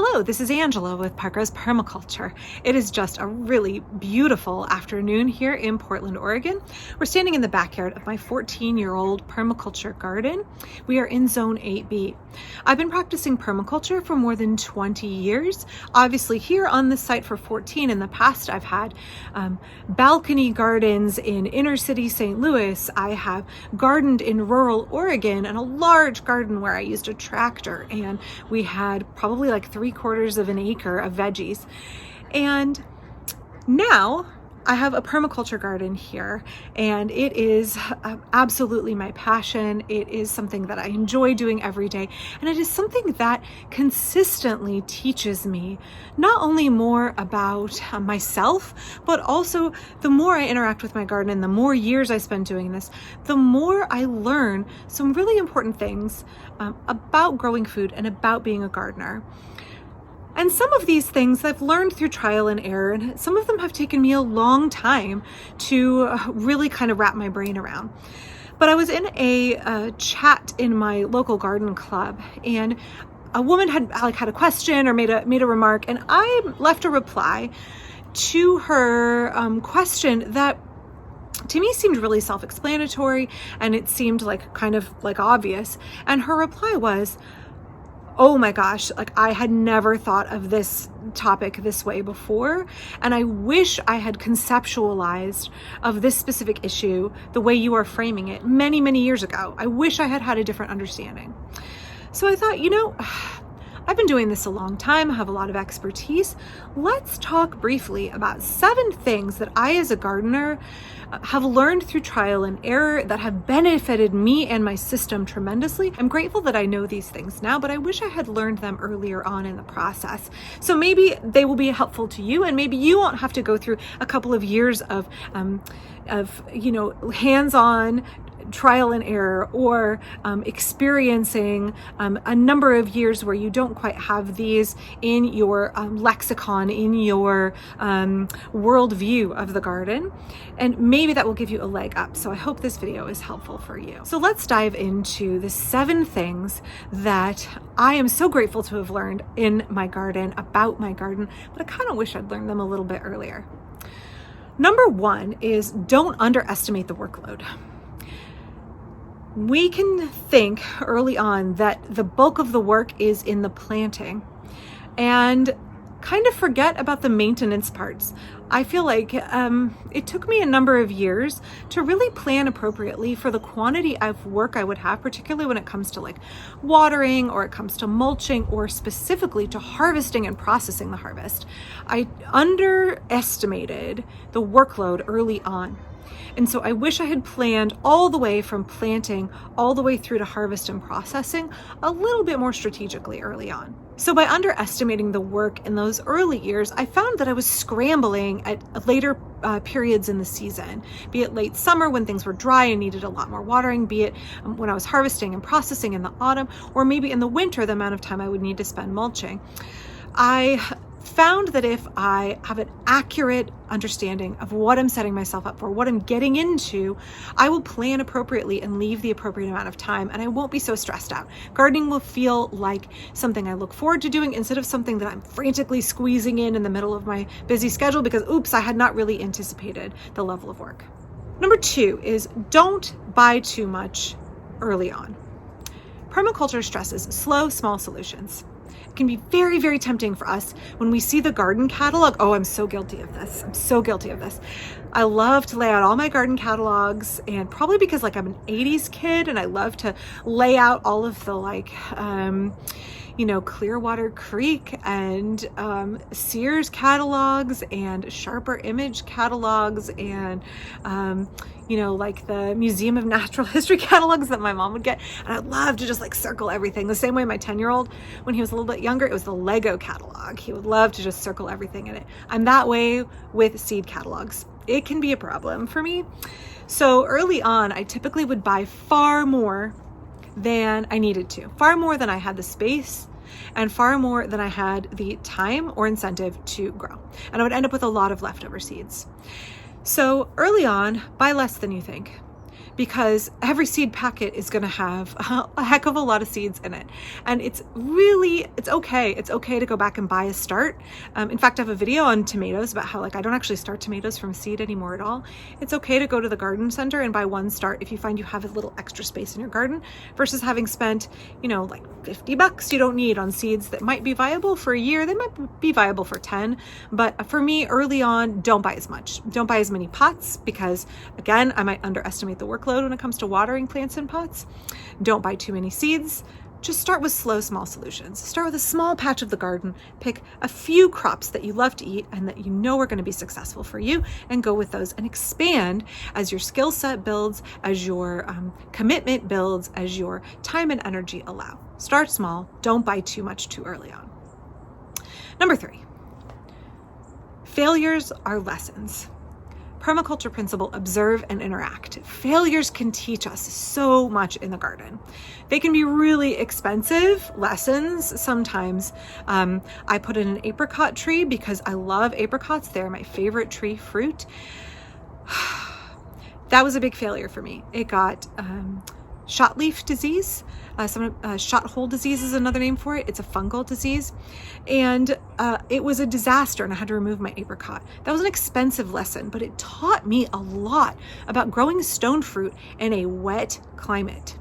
Hello, this is Angela with Parker's Permaculture. It is just a really beautiful afternoon here in Portland, Oregon. We're standing in the backyard of my 14-year-old permaculture garden. We are in Zone 8B. I've been practicing permaculture for more than 20 years. Obviously here on this site for 14. In the past, I've had balcony gardens in inner city St. Louis. I have gardened in rural Oregon and a large garden where I used a tractor, and we had probably like 3/4 of an acre of veggies. And now I have a permaculture garden here, and it is absolutely my passion. It is something that I enjoy doing every day, and it is something that consistently teaches me not only more about myself, but also the more I interact with my garden and the more years I spend doing this, the more I learn some really important things about growing food and about being a gardener. And some of these things I've learned through trial and error, and some of them have taken me a long time to really kind of wrap my brain around. But I was in a chat in my local garden club, and a woman had a question or made a remark, and I left a reply to her question that to me seemed really self-explanatory, and it seemed kind of obvious. And her reply was, "Oh my gosh, I had never thought of this topic this way before. And I wish I had conceptualized of this specific issue the way you are framing it many, many years ago. I wish I had had a different understanding." So I thought, I've been doing this a long time, I have a lot of expertise. Let's talk briefly about 7 things that I as a gardener have learned through trial and error that have benefited me and my system tremendously. I'm grateful that I know these things now, but I wish I had learned them earlier on in the process. So maybe they will be helpful to you, and maybe you won't have to go through a couple of years of hands-on trial and error, or experiencing a number of years where you don't quite have these in your lexicon, in your worldview of the garden. And maybe that will give you a leg up. So I hope this video is helpful for you. So let's dive into the 7 things that I am so grateful to have learned in my garden, about my garden, but I kind of wish I'd learned them a little bit earlier. Number 1 is don't underestimate the workload. We can think early on that the bulk of the work is in the planting and kind of forget about the maintenance parts. I feel like it took me a number of years to really plan appropriately for the quantity of work I would have, particularly when it comes to watering, or it comes to mulching, or specifically to harvesting and processing the harvest. I underestimated the workload early on. And so I wish I had planned all the way from planting all the way through to harvest and processing a little bit more strategically early on. So by underestimating the work in those early years, I found that I was scrambling at later periods in the season, be it late summer when things were dry and needed a lot more watering, be it when I was harvesting and processing in the autumn, or maybe in the winter, the amount of time I would need to spend mulching. I found that if I have an accurate understanding of what I'm setting myself up for, what I'm getting into, I will plan appropriately and leave the appropriate amount of time, and I won't be so stressed out. Gardening will feel like something I look forward to doing instead of something that I'm frantically squeezing in the middle of my busy schedule because, oops, I had not really anticipated the level of work. Number 2 is don't buy too much early on. Permaculture stresses slow, small solutions. It can be very, very tempting for us when we see the garden catalog. Oh, I'm so guilty of this. I'm so guilty of this. I love to lay out all my garden catalogs, and probably because I'm an 80s kid and I love to lay out all of the Clearwater Creek and Sears catalogs and Sharper Image catalogs and the Museum of Natural History catalogs that my mom would get. And I'd love to just circle everything. The same way my 10-year-old, when he was a little bit younger, it was the Lego catalog. He would love to just circle everything in it. I'm that way with seed catalogs. It can be a problem for me. So early on, I typically would buy far more than I needed to, far more than I had the space, and far more than I had the time or incentive to grow. And I would end up with a lot of leftover seeds. So early on, buy less than you think. because every seed packet is going to have a heck of a lot of seeds in it. And it's okay. It's okay to go back and buy a start. In fact, I have a video on tomatoes about how I don't actually start tomatoes from seed anymore at all. It's okay to go to the garden center and buy one start if you find you have a little extra space in your garden, versus having spent, like $50 you don't need on seeds that might be viable for a year. They might be viable for 10. But for me, early on, don't buy as much. Don't buy as many pots, because again, I might underestimate the workload when it comes to watering plants in pots. Don't buy too many seeds. Just start with slow, small solutions. Start with a small patch of the garden. Pick a few crops that you love to eat and that you know are going to be successful for you, and go with those, and expand as your skill set builds, as your commitment builds, as your time and energy allow. Start small. Don't buy too much too early on. Number 3, failures are lessons. Permaculture principle: observe and interact. Failures can teach us so much in the garden. They can be really expensive lessons sometimes. I put in an apricot tree because I love apricots. They're my favorite tree fruit. That was a big failure for me. It got shot leaf disease. Shot hole disease is another name for it. It's a fungal disease. And it was a disaster, and I had to remove my apricot. That was an expensive lesson, but it taught me a lot about growing stone fruit in a wet climate,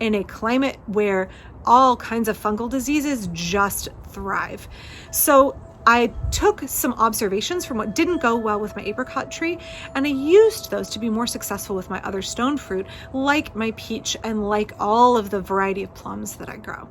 in a climate where all kinds of fungal diseases just thrive. So I took some observations from what didn't go well with my apricot tree, and I used those to be more successful with my other stone fruit, like my peach and like all of the variety of plums that I grow.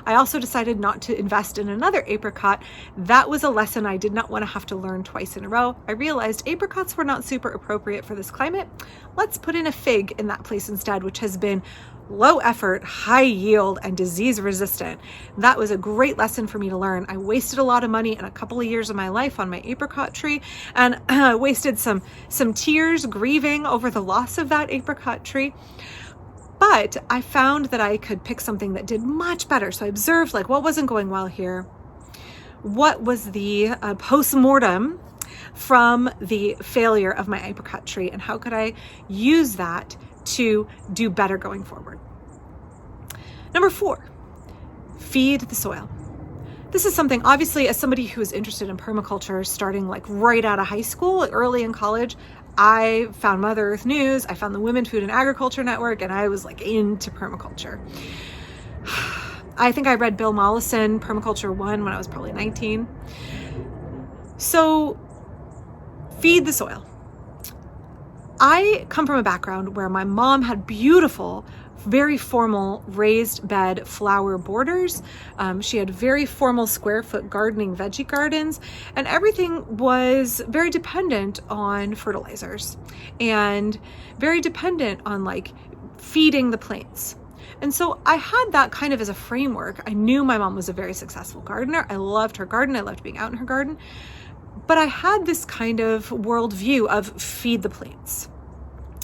I also decided not to invest in another apricot. That was a lesson I did not want to have to learn twice in a row. I realized apricots were not super appropriate for this climate. Let's put in a fig in that place instead, which has been low effort, high yield, and disease resistant. That was a great lesson for me to learn. I wasted a lot of money and a couple of years of my life on my apricot tree, and I wasted some tears grieving over the loss of that apricot tree. But I found that I could pick something that did much better. So I observed what wasn't going well here. What was the post-mortem from the failure of my apricot tree, and how could I use that to do better going forward? Number 4, feed the soil. This is something, obviously, as somebody who is interested in permaculture, starting right out of high school, early in college, I found Mother Earth News, I found the Women, Food, and Agriculture Network, and I was into permaculture. I think I read Bill Mollison, Permaculture 1, when I was probably 19. So, feed the soil. I come from a background where my mom had beautiful, very formal raised bed flower borders. She had very formal square foot gardening veggie gardens, and everything was very dependent on fertilizers and very dependent on feeding the plants. And so I had that kind of as a framework. I knew my mom was a very successful gardener. I loved her garden. I loved being out in her garden. But I had this kind of worldview of feed the plants.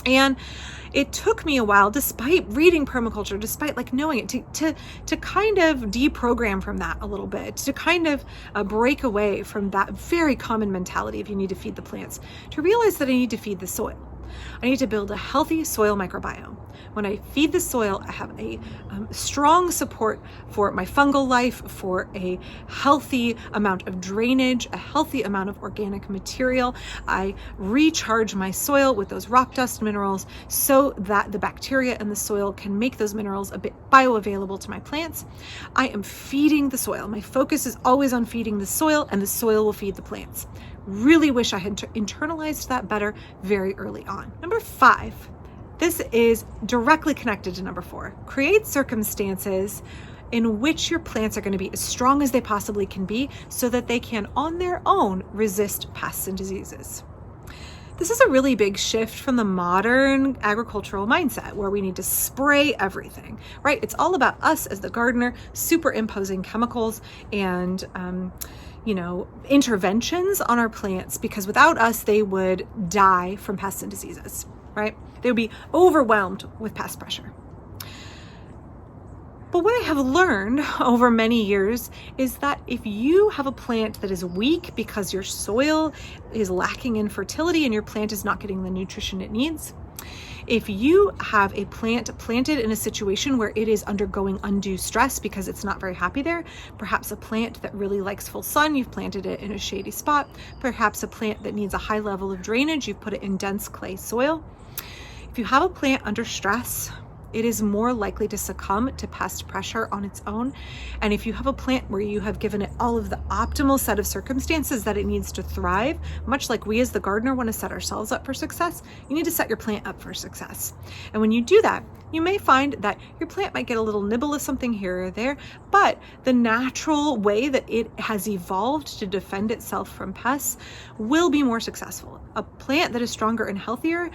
And it took me a while, despite reading permaculture, despite knowing it, to kind of deprogram from that a little bit, to kind of break away from that very common mentality of you need to feed the plants, to realize that I need to feed the soil. I need to build a healthy soil microbiome. When I feed the soil, I have a strong support for my fungal life, for a healthy amount of drainage, a healthy amount of organic material. I recharge my soil with those rock dust minerals so that the bacteria in the soil can make those minerals a bit bioavailable to my plants. I am feeding the soil. My focus is always on feeding the soil, and the soil will feed the plants. Really wish I had internalized that better very early on. Number 5. This is directly connected to number 4. Create circumstances in which your plants are going to be as strong as they possibly can be so that they can, on their own, resist pests and diseases. This is a really big shift from the modern agricultural mindset where we need to spray everything, right? It's all about us as the gardener superimposing chemicals and interventions on our plants, because without us, they would die from pests and diseases, right? They would be overwhelmed with pest pressure. But what I have learned over many years is that if you have a plant that is weak because your soil is lacking in fertility and your plant is not getting the nutrition it needs, If you have a plant planted in a situation where it is undergoing undue stress because it's not very happy there, perhaps a plant that really likes full sun, you've planted it in a shady spot, perhaps a plant that needs a high level of drainage, you've put it in dense clay soil. If you have a plant under stress, it is more likely to succumb to pest pressure on its own. And if you have a plant where you have given it all of the optimal set of circumstances that it needs to thrive, much like we as the gardener want to set ourselves up for success, you need to set your plant up for success. And when you do that, you may find that your plant might get a little nibble of something here or there, but the natural way that it has evolved to defend itself from pests will be more successful. A plant that is stronger and healthier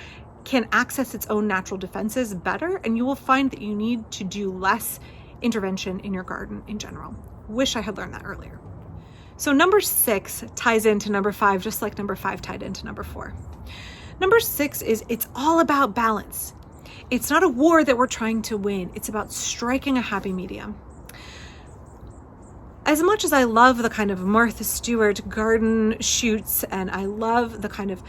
can access its own natural defenses better, and you will find that you need to do less intervention in your garden in general. Wish I had learned that earlier. So number 6 ties into number 5, just like number 5 tied into number 4. Number 6 is it's all about balance. It's not a war that we're trying to win. It's about striking a happy medium. As much as I love the kind of Martha Stewart garden shoots, and I love the kind of,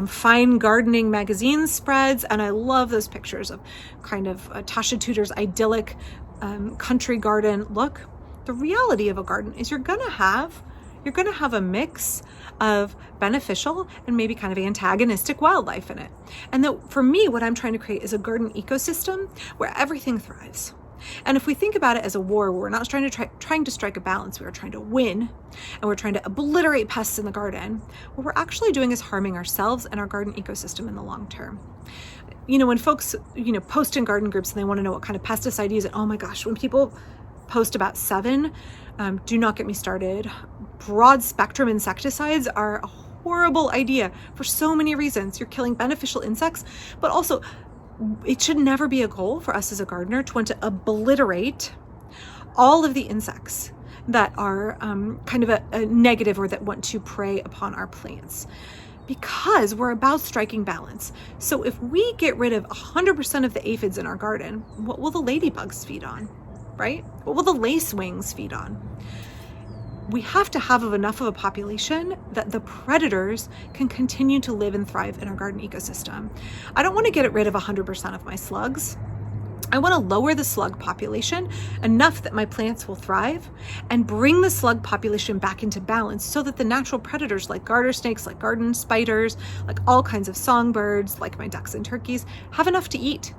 fine gardening magazine spreads, and I love those pictures of kind of Tasha Tudor's idyllic country garden look, the reality of a garden is you're gonna have a mix of beneficial and maybe kind of antagonistic wildlife in it. And that for me, what I'm trying to create is a garden ecosystem where everything thrives. And if we think about it as a war, we're not trying to strike a balance. We are trying to win, and we're trying to obliterate pests in the garden. What we're actually doing is harming ourselves and our garden ecosystem in the long term. When folks, post in garden groups and they want to know what kind of pesticide to use, and oh my gosh, when people post about 7, do not get me started. Broad spectrum insecticides are a horrible idea for so many reasons. You're killing beneficial insects, but also it should never be a goal for us as a gardener to want to obliterate all of the insects that are kind of a negative or that want to prey upon our plants, because we're about striking balance. So if we get rid of 100% of the aphids in our garden, what will the ladybugs feed on, right? What will the lacewings feed on? We have to have enough of a population that the predators can continue to live and thrive in our garden ecosystem. I don't want to get rid of 100% of my slugs. I want to lower the slug population enough that my plants will thrive and bring the slug population back into balance so that the natural predators like garter snakes, like garden spiders, like all kinds of songbirds, like my ducks and turkeys, have enough to eat.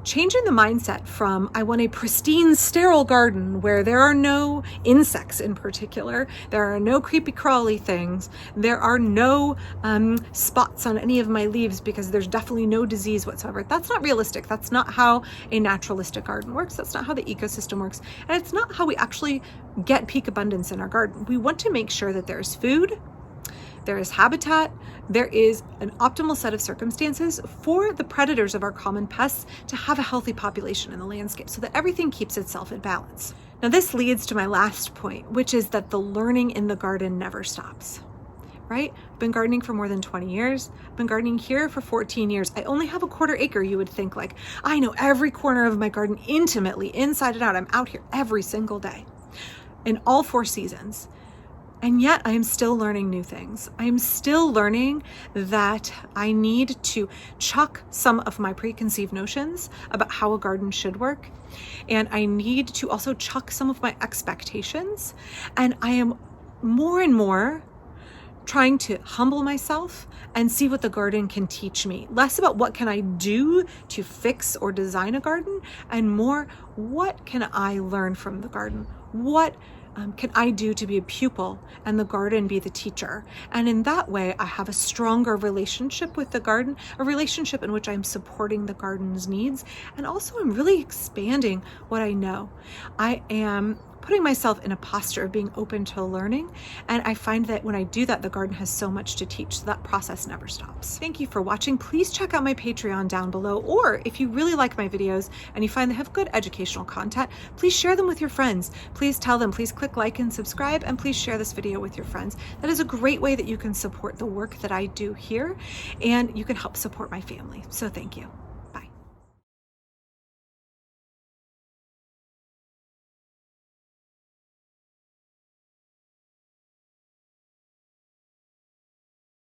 Changing the mindset from I want a pristine, sterile garden where there are no insects in particular, there are no creepy crawly things, there are no spots on any of my leaves because there's definitely no disease whatsoever. That's not realistic. That's not how a naturalistic garden works. That's not how the ecosystem works. And it's not how we actually get peak abundance in our garden. We want to make sure that there's food, there is habitat, there is an optimal set of circumstances for the predators of our common pests to have a healthy population in the landscape so that everything keeps itself in balance. Now this leads to my last point, which is that the learning in the garden never stops, right? I've been gardening for more than 20 years. I've been gardening here for 14 years. I only have a quarter acre. You would think like, I know every corner of my garden intimately, inside and out. I'm out here every single day in all 4 seasons. And yet I am still learning new things. I am still learning that I need to chuck some of my preconceived notions about how a garden should work. And I need to also chuck some of my expectations. And I am more and more trying to humble myself and see what the garden can teach me. Less about what can I do to fix or design a garden, and more, what can I learn from the garden? What can I do to be a pupil and the garden be the teacher? And in that way, I have a stronger relationship with the garden, a relationship in which I'm supporting the garden's needs, and also I'm really expanding what I know. I am putting myself in a posture of being open to learning. And I find that when I do that, the garden has so much to teach. So that process never stops. Thank you for watching. Please check out my Patreon down below. Or if you really like my videos and you find they have good educational content, please share them with your friends. Please tell them, please click like and subscribe, and please share this video with your friends. That is a great way that you can support the work that I do here, and you can help support my family. So thank you.